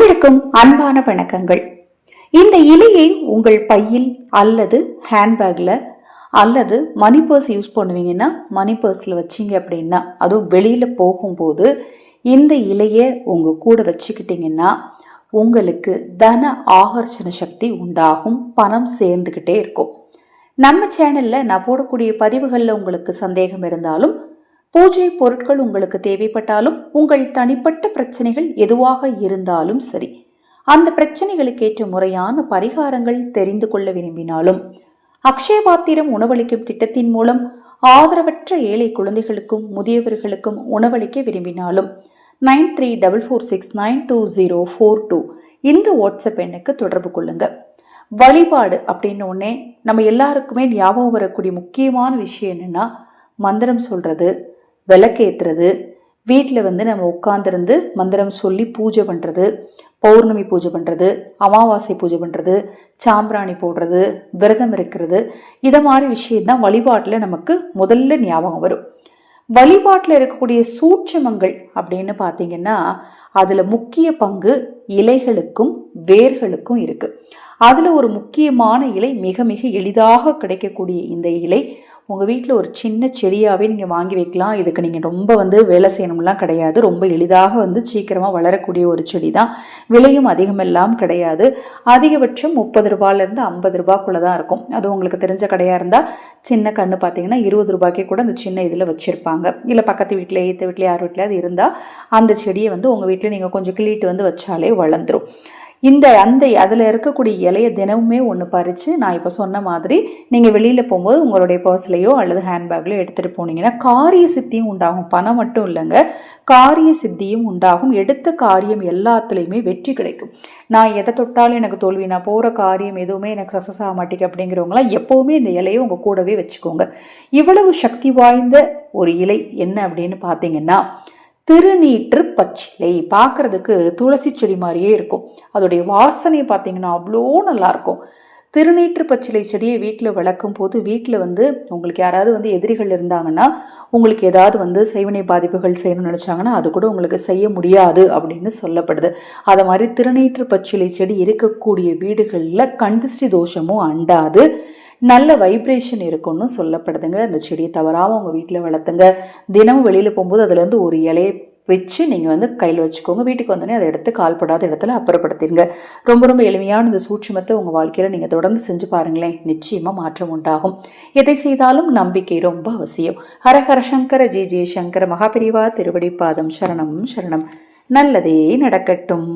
அனைவருக்கும் அன்பான வணக்கங்கள். இந்த இலையை உங்கள் பையில் அல்லது ஹேண்ட்பேக்ல அல்லது மணி பர்ஸ் யூஸ் பண்ணுவீங்கன்னா மணி பர்ஸில் வச்சிங்க அப்படின்னா, அதுவும் வெளியில் போகும்போது இந்த இலையை உங்கள் கூட வச்சுக்கிட்டிங்கன்னா உங்களுக்கு தன ஆகர்ஷண சக்தி உண்டாகும், பணம் சேர்ந்துக்கிட்டே இருக்கும். நம்ம சேனலில் நான் போடக்கூடிய பதிவுகளில் உங்களுக்கு சந்தேகம் இருந்தாலும், பூஜை பொருட்கள் உங்களுக்கு தேவைப்பட்டாலும், உங்கள் தனிப்பட்ட பிரச்சனைகள் எதுவாக இருந்தாலும் சரி, அந்த பிரச்சனைகளுக்கு ஏற்ற முறையான பரிகாரங்கள் தெரிந்து கொள்ள விரும்பினாலும், அக்ஷயபாத்திரம் உணவளிக்கும் திட்டத்தின் மூலம் ஆதரவற்ற ஏழை குழந்தைகளுக்கும் முதியவர்களுக்கும் உணவளிக்க விரும்பினாலும் 9344692042 இந்த வாட்ஸ்அப் எண்ணுக்கு தொடர்பு கொள்ளுங்க. வழிபாடு அப்படின்னு ஒன்னே நம்ம எல்லாருக்குமே ஞாபகம் வரக்கூடிய முக்கியமான விஷயம் என்னன்னா, மந்திரம் சொல்றது, விளக்கேற்றுறது, வீட்டில் நம்ம உட்காந்துருந்து மந்திரம் சொல்லி பூஜை பண்ணுறது, பௌர்ணமி பூஜை பண்ணுறது, அமாவாசை பூஜை பண்ணுறது, சாம்பிராணி போடுறது, விரதம் இருக்கிறது, இதை மாதிரி விஷயம்தான் வழிபாட்டில் நமக்கு முதல்ல ஞாபகம் வரும். வழிபாட்டில் இருக்கக்கூடிய சூட்சமங்கள் அப்படின்னு பார்த்தீங்கன்னா, அதில் முக்கிய பங்கு இலைகளுக்கும் வேர்களுக்கும் இருக்குது. அதில் ஒரு முக்கியமான இலை, மிக மிக எளிதாக கிடைக்கக்கூடிய இந்த இலை உங்கள் வீட்டில் ஒரு சின்ன செடியாகவே நீங்கள் வாங்கி வைக்கலாம். இதுக்கு நீங்கள் ரொம்ப வேலை செய்யணும்லாம் கிடையாது. ரொம்ப எளிதாக சீக்கிரமாக வளரக்கூடிய ஒரு செடி தான். விலையும் அதிகமெல்லாம் கிடையாது. அதிகபட்சம் 30 ரூபாயிலேருந்து 50 ரூபாய்க்குள்ளே தான் இருக்கும். அது உங்களுக்கு தெரிஞ்ச கடையாக இருந்தால் சின்ன கன்று பார்த்தீங்கன்னா 20 ரூபாய்க்கே கூட அந்த சின்ன இதில் வச்சுருப்பாங்க. இல்லை பக்கத்து வீட்டில், ஏற்ற வீட்டில், யார் வீட்டில் அது இருந்தால் அந்த செடியை உங்கள் வீட்டில் நீங்கள் கொஞ்சம் கிள்ளிட்டு வச்சாலே வளர்ந்துடும். அதில் இருக்கக்கூடிய இலையை தினமுமே ஒன்று பறித்து, நான் இப்போ சொன்ன மாதிரி நீங்கள் வெளியில் போகும்போது உங்களுடைய பர்ஸ்லையோ அல்லது ஹேண்ட்பேக்லையோ எடுத்துகிட்டு போனீங்கன்னா காரிய சித்தியும் உண்டாகும். பணம் மட்டும் இல்லைங்க, காரிய சித்தியும் உண்டாகும். எடுத்த காரியம் எல்லாத்துலேயுமே வெற்றி கிடைக்கும். நான் எதை தொட்டாலும் எனக்கு தோல்வி, நான் போகிற காரியம் எதுவுமே எனக்கு சக்ஸஸ் ஆக மாட்டேங்க அப்படிங்கிறவங்களாம் எப்போவுமே இந்த இலையை உங்கள் கூடவே வச்சுக்கோங்க. இவ்வளவு சக்தி வாய்ந்த ஒரு இலை என்ன அப்படின்னு பார்த்தீங்கன்னா, திருநீற்று பச்சிலை. பார்க்குறதுக்கு துளசி செடி மாதிரியே இருக்கும். அதோடைய வாசனை பார்த்தீங்கன்னா அவ்வளோ நல்லாயிருக்கும். திருநீற்று பச்சிலை செடியை வீட்டில் வளர்க்கும் போது வீட்டில் உங்களுக்கு யாராவது எதிரிகள் இருந்தாங்கன்னா, உங்களுக்கு ஏதாவது செய்வினை பாதிப்புகள் செய்யணும்னு நினச்சாங்கன்னா அது கூட உங்களுக்கு செய்ய முடியாது அப்படின்னு சொல்லப்படுது. அதை மாதிரி திருநீற்று பச்சிலை செடி இருக்கக்கூடிய வீடுகளில் கண்திஷ்டி தோஷமும் அண்டாது, நல்ல வைப்ரேஷன் இருக்குன்னு சொல்லப்படுதுங்க. அந்த செடியை தவறாமல் உங்கள் வீட்டில் வளர்த்துங்க. தினமும் வெளியில் போகும்போது அதுலேருந்து ஒரு இலையை வச்சு நீங்கள் கையில் வச்சுக்கோங்க. வீட்டுக்கு வந்தோடனே அதை எடுத்து கால்படாத இடத்துல அப்புறப்படுத்திடுங்க. ரொம்ப ரொம்ப எளிமையான இந்த சூட்சுமத்தை உங்கள் வாழ்க்கையில் நீங்கள் தொடர்ந்து செஞ்சு பாருங்களேன், நிச்சயமாக மாற்றம் உண்டாகும். எதை செய்தாலும் நம்பிக்கை ரொம்ப அவசியம். ஹரஹர சங்கர ஜெய ஜெய சங்கர. மகாபிரிவா திருவடி பாதம் சரணம் சரணம். நல்லதே நடக்கட்டும்.